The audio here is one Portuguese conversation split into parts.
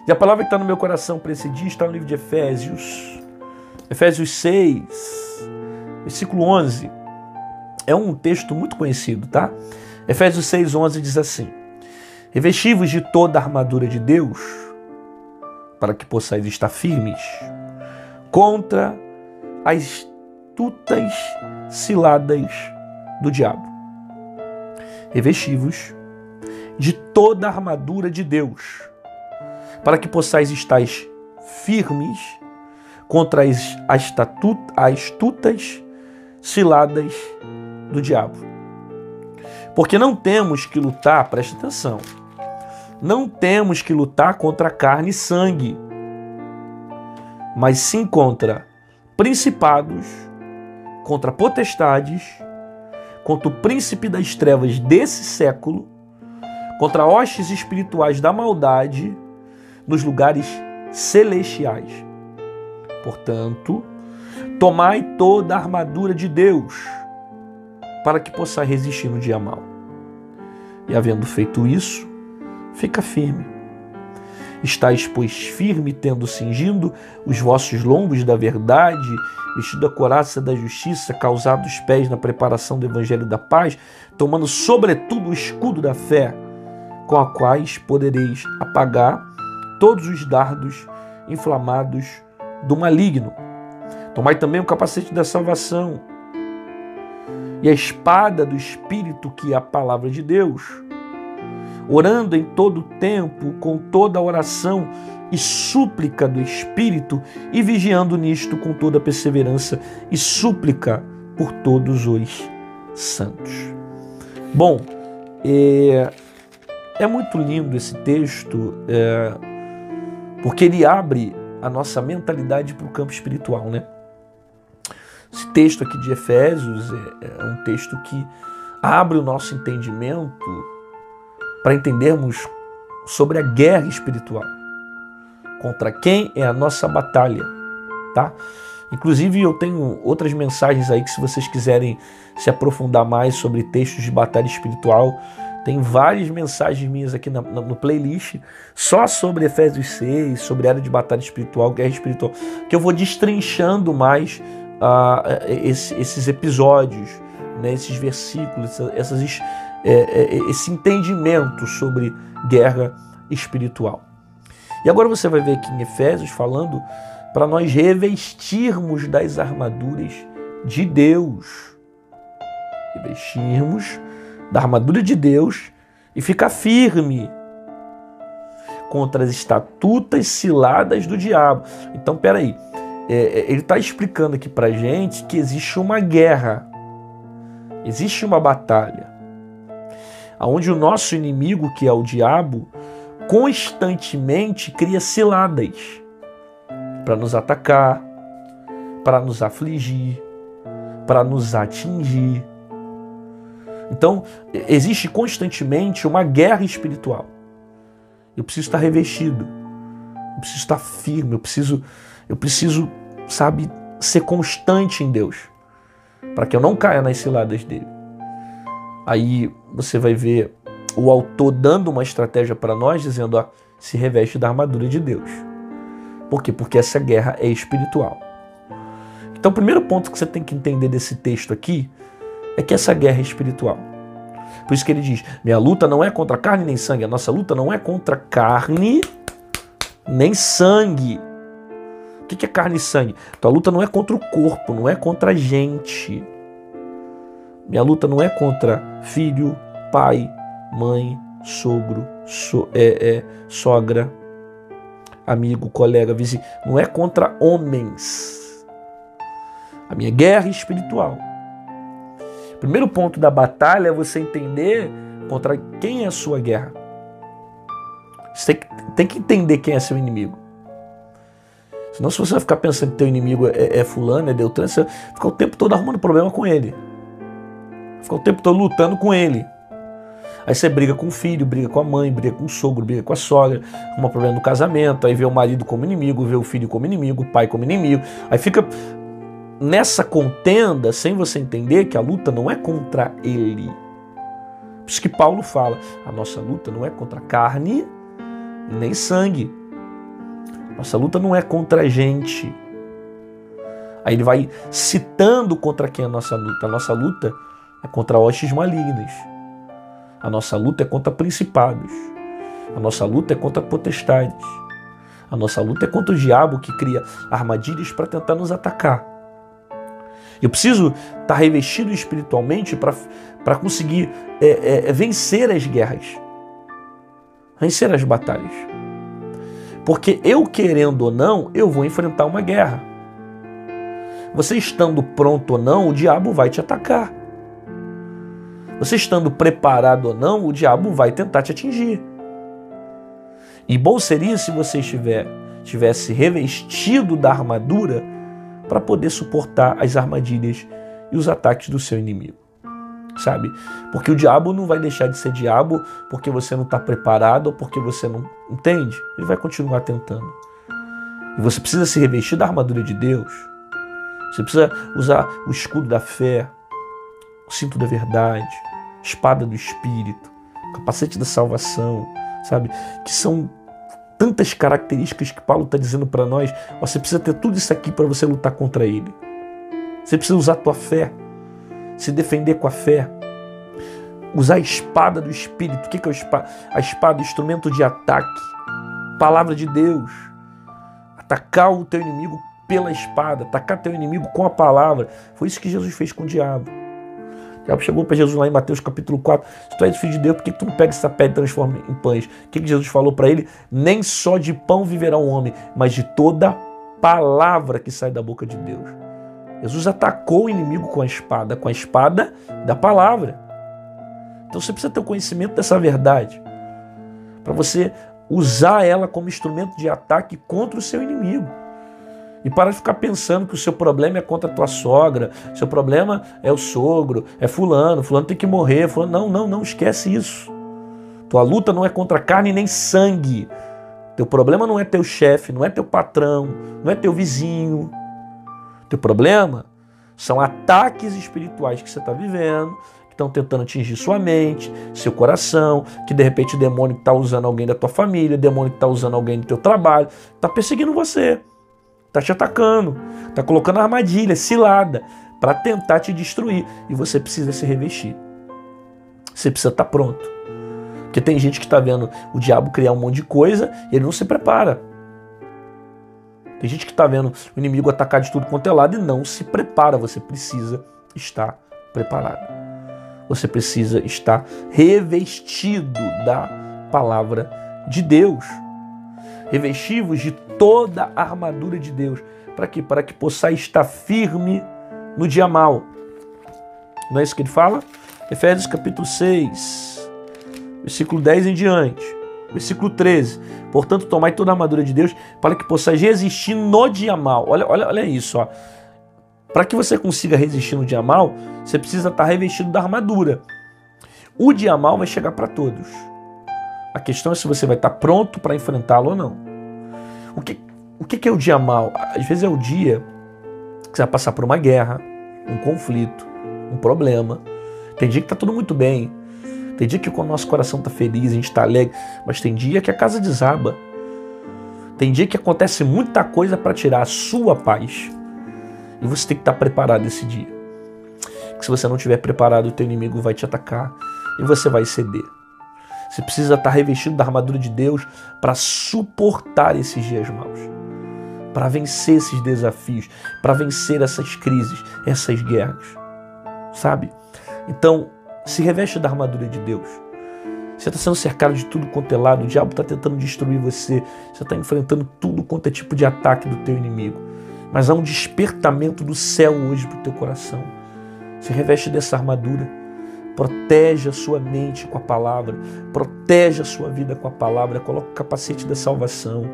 E a palavra que está no meu coração para esse dia está no livro de Efésios. Efésios 6, versículo 11. É um texto muito conhecido, tá? Efésios 6, 11 diz assim: revesti-vos de toda a armadura de Deus, para que possais estar firmes contra as astutas ciladas do diabo. Revesti-vos de toda a armadura de Deus, para que possais estar firmes contra as astutas ciladas do diabo. Porque não temos que lutar, presta atenção, não temos que lutar contra carne e sangue, mas sim contra principados, contra potestades, contra o príncipe das trevas desse século, contra hostes espirituais da maldade nos lugares celestiais. Portanto, tomai toda a armadura de Deus, para que possais resistir no dia mau. E havendo feito isso, fica firme. Estais, pois, firme, tendo cingindo os vossos lombos da verdade, vestido a couraça da justiça, calçado os pés na preparação do evangelho da paz, tomando sobretudo o escudo da fé, com a quais podereis apagar todos os dardos inflamados do maligno. Tomai também o capacete da salvação e a espada do Espírito, que é a palavra de Deus, orando em todo o tempo, com toda a oração e súplica do Espírito, e vigiando nisto com toda a perseverança e súplica por todos os santos. Bom, é muito lindo esse texto, porque ele abre a nossa mentalidade para o campo espiritual, né? Esse texto aqui de Efésios é um texto que abre o nosso entendimento para entendermos sobre a guerra espiritual. Contra quem é a nossa batalha, tá? Inclusive eu tenho outras mensagens aí que, se vocês quiserem se aprofundar mais sobre textos de batalha espiritual, tem várias mensagens minhas aqui no playlist só sobre Efésios 6, sobre área de batalha espiritual, guerra espiritual, que eu vou destrinchando mais esses episódios, né, esses versículos, esse entendimento sobre guerra espiritual. E agora você vai ver aqui em Efésios falando para nós revestirmos das armaduras de Deus. Revestirmos da armadura de Deus e ficar firme contra as astutas ciladas do diabo. Então, peraí, ele está explicando aqui para a gente que existe uma guerra, existe uma batalha, onde o nosso inimigo, que é o diabo, constantemente cria ciladas para nos atacar, para nos afligir, para nos atingir. Então, existe constantemente uma guerra espiritual. Eu preciso estar revestido, eu preciso estar firme, eu preciso, sabe, ser constante em Deus, para que eu não caia nas ciladas dele. Aí você vai ver o autor dando uma estratégia para nós, dizendo, ó, se reveste da armadura de Deus. Por quê? Porque essa guerra é espiritual. Então, o primeiro ponto que você tem que entender desse texto aqui é que essa guerra é espiritual. Por isso que ele diz, minha luta não é contra carne nem sangue, a nossa luta não é contra carne nem sangue. O que é carne e sangue? Tua luta não é contra o corpo, não é contra a gente. Minha luta não é contra filho, pai, mãe, sogro, sogra, amigo, colega, vizinho. Não é contra homens. A minha guerra é espiritual. O primeiro ponto da batalha é você entender contra quem é a sua guerra. Você tem que entender quem é seu inimigo. Senão, se você vai ficar pensando que teu inimigo é fulano, é Deltrano, você fica o tempo todo arrumando problema com ele. Fica o tempo todo lutando com ele. Aí você briga com o filho, briga com a mãe, briga com o sogro, briga com a sogra, arruma problema no casamento, aí vê o marido como inimigo, vê o filho como inimigo, o pai como inimigo. Aí fica nessa contenda sem você entender que a luta não é contra ele. Por isso que Paulo fala, a nossa luta não é contra carne nem sangue, Nossa luta não é contra a gente. Aí ele vai citando contra quem é a nossa luta. A nossa luta é contra hostes malignas. A nossa luta é contra principados. A nossa luta é contra potestades. A nossa luta é contra o diabo que cria armadilhas para tentar nos atacar. Eu preciso estar revestido espiritualmente para conseguir vencer as guerras. Vencer as batalhas. Porque eu querendo ou não, eu vou enfrentar uma guerra. Você estando pronto ou não, o diabo vai te atacar. Você estando preparado ou não, o diabo vai tentar te atingir. E bom seria se você tivesse revestido da armadura para poder suportar as armadilhas e os ataques do seu inimigo. Sabe? Porque o diabo não vai deixar de ser diabo porque você não está preparado ou porque você não entende. Ele vai continuar tentando. E você precisa se revestir da armadura de Deus. Você precisa usar o escudo da fé, o cinto da verdade, a espada do Espírito, o capacete da salvação, sabe? Que são tantas características que Paulo está dizendo para nós. Você precisa ter tudo isso aqui para você lutar contra ele. Você precisa usar a tua fé, se defender com a fé, usar a espada do Espírito. O que é a espada? A espada, instrumento de ataque, palavra de Deus. Atacar o teu inimigo pela espada, atacar teu inimigo com a palavra. Foi isso que Jesus fez com o diabo. O diabo chegou para Jesus lá em Mateus capítulo 4. Se tu és filho de Deus, por que tu não pega essa pedra e transforma em pães? O que Jesus falou para ele? Nem só de pão viverá o homem, mas de toda palavra que sai da boca de Deus. Jesus atacou o inimigo com a espada da palavra. Então você precisa ter o conhecimento dessa verdade, para você usar ela como instrumento de ataque contra o seu inimigo. E para de ficar pensando que o seu problema é contra a tua sogra, seu problema é o sogro, é fulano tem que morrer. Não, esquece isso. Tua luta não é contra carne nem sangue. Teu problema não é teu chefe, não é teu patrão, não é teu vizinho. Teu problema são ataques espirituais que você está vivendo, que estão tentando atingir sua mente, seu coração, que de repente o demônio está usando alguém da tua família, o demônio está usando alguém do teu trabalho, está perseguindo você. Está te atacando, está colocando armadilha, cilada, para tentar te destruir. E você precisa se revestir. Você precisa estar pronto. Porque tem gente que está vendo o diabo criar um monte de coisa e ele não se prepara. Tem gente que está vendo o inimigo atacar de tudo quanto é lado e não se prepara. Você precisa estar preparado. Você precisa estar revestido da palavra de Deus. Revesti-vos de toda a armadura de Deus. Para quê? Para que possais estar firme no dia mau. Não é isso que ele fala? Efésios capítulo 6, versículo 10 em diante. Versículo 13. Portanto, tomai toda a armadura de Deus para que possais resistir no dia mau. Olha isso, ó. Para que você consiga resistir no dia mau, você precisa estar revestido da armadura. O dia mau vai chegar para todos. A questão é se você vai estar pronto para enfrentá-lo ou não. O que é o dia mau? Às vezes é o dia que você vai passar por uma guerra, um conflito, um problema. Tem dia que está tudo muito bem. Tem dia que o nosso coração está feliz, a gente está alegre. Mas tem dia que a casa desaba. Tem dia que acontece muita coisa para tirar a sua paz. E você tem que estar preparado esse dia. Porque se você não estiver preparado, o teu inimigo vai te atacar e você vai ceder. Você precisa estar revestido da armadura de Deus para suportar esses dias maus, para vencer esses desafios, para vencer essas crises, essas guerras, sabe? Então, se reveste da armadura de Deus. Você está sendo cercado de tudo quanto é lado, o diabo está tentando destruir você, você está enfrentando tudo quanto é tipo de ataque do teu inimigo. Mas há um despertamento do céu hoje para o teu coração. Se reveste dessa armadura. Protege a sua mente com a palavra. Protege a sua vida com a palavra. Coloca o capacete da salvação.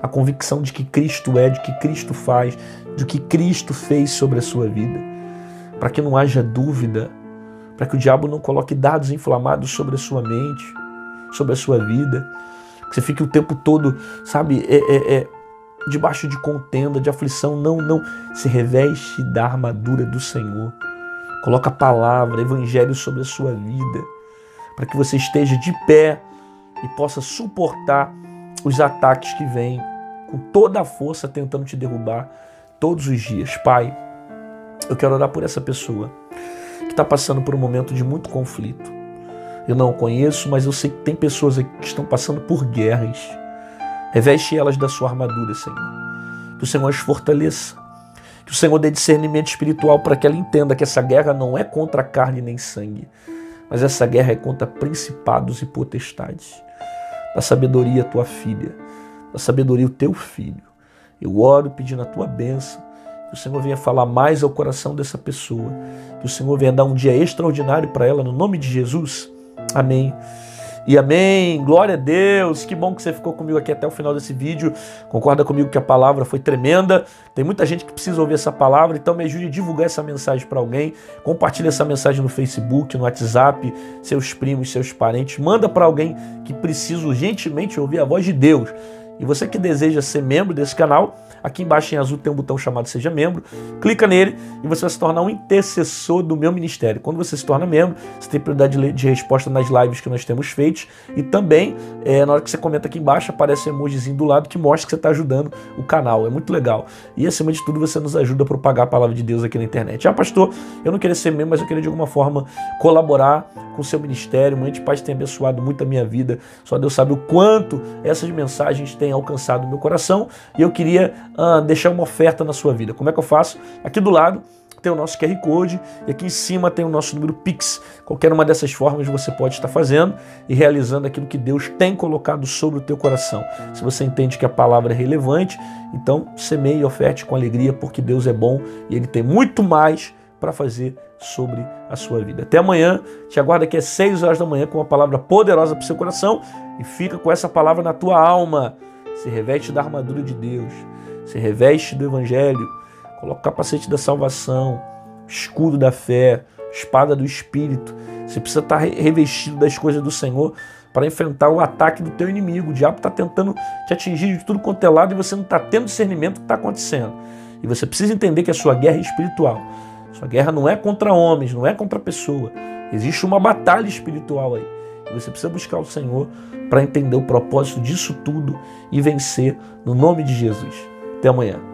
A convicção de que Cristo é, de que Cristo faz, de que Cristo fez sobre a sua vida. Para que não haja dúvida. Para que o diabo não coloque dados inflamados sobre a sua mente, sobre a sua vida. Que você fique o tempo todo, sabe, debaixo de contenda, de aflição. Não. Se reveste da armadura do Senhor. Coloca a palavra, evangelho sobre a sua vida, para que você esteja de pé e possa suportar os ataques que vêm com toda a força tentando te derrubar todos os dias. Pai, eu quero orar por essa pessoa que está passando por um momento de muito conflito. Eu não o conheço, mas eu sei que tem pessoas aqui que estão passando por guerras. Reveste elas da sua armadura, Senhor. Que o Senhor as fortaleça. Que o Senhor dê discernimento espiritual para que ela entenda que essa guerra não é contra carne nem sangue, mas essa guerra é contra principados e potestades. Dá sabedoria à tua filha. Dá sabedoria ao teu filho. Eu oro pedindo a tua bênção. Que o Senhor venha falar mais ao coração dessa pessoa. Que o Senhor venha dar um dia extraordinário para ela, no nome de Jesus. Amém. E amém. Glória a Deus. Que bom que você ficou comigo aqui até o final desse vídeo. Concorda comigo que a palavra foi tremenda. Tem muita gente que precisa ouvir essa palavra, então me ajude a divulgar essa mensagem para alguém. Compartilhe essa mensagem no Facebook, no WhatsApp, seus primos, seus parentes. Manda para alguém que precisa urgentemente ouvir a voz de Deus. E você que deseja ser membro desse canal, aqui embaixo em azul tem um botão chamado Seja Membro. Clica nele e você vai se tornar um intercessor do meu ministério. Quando você se torna membro, você tem prioridade de resposta nas lives que nós temos feitos. E também, na hora que você comenta aqui embaixo, aparece um emojizinho do lado que mostra que você está ajudando o canal. É muito legal. E acima de tudo, você nos ajuda a propagar a palavra de Deus aqui na internet. Pastor, eu não queria ser membro, mas eu queria de alguma forma colaborar com o seu ministério. Mãe de Paz tem abençoado muito a minha vida. Só Deus sabe o quanto essas mensagens têm alcançado o meu coração. E eu queria deixar uma oferta na sua vida. Como é que eu faço? Aqui do lado tem o nosso QR Code e aqui em cima tem o nosso número Pix. Qualquer uma dessas formas você pode estar fazendo e realizando aquilo que Deus tem colocado sobre o teu coração. Se você entende que a palavra é relevante, então semeie e oferte com alegria, porque Deus é bom e Ele tem muito mais para fazer sobre a sua vida. Até amanhã, te aguardo aqui às 6 horas da manhã com uma palavra poderosa para o seu coração e fica com essa palavra na tua alma. Se reveste da armadura de Deus, se reveste do Evangelho, coloca o capacete da salvação, escudo da fé, espada do Espírito. Você precisa estar revestido das coisas do Senhor para enfrentar o ataque do teu inimigo. O diabo está tentando te atingir de tudo quanto é lado e você não está tendo discernimento do que está acontecendo. E você precisa entender que a sua guerra é espiritual. Sua guerra não é contra homens, não é contra pessoa. Existe uma batalha espiritual aí. E você precisa buscar o Senhor para entender o propósito disso tudo e vencer no nome de Jesus. Até amanhã.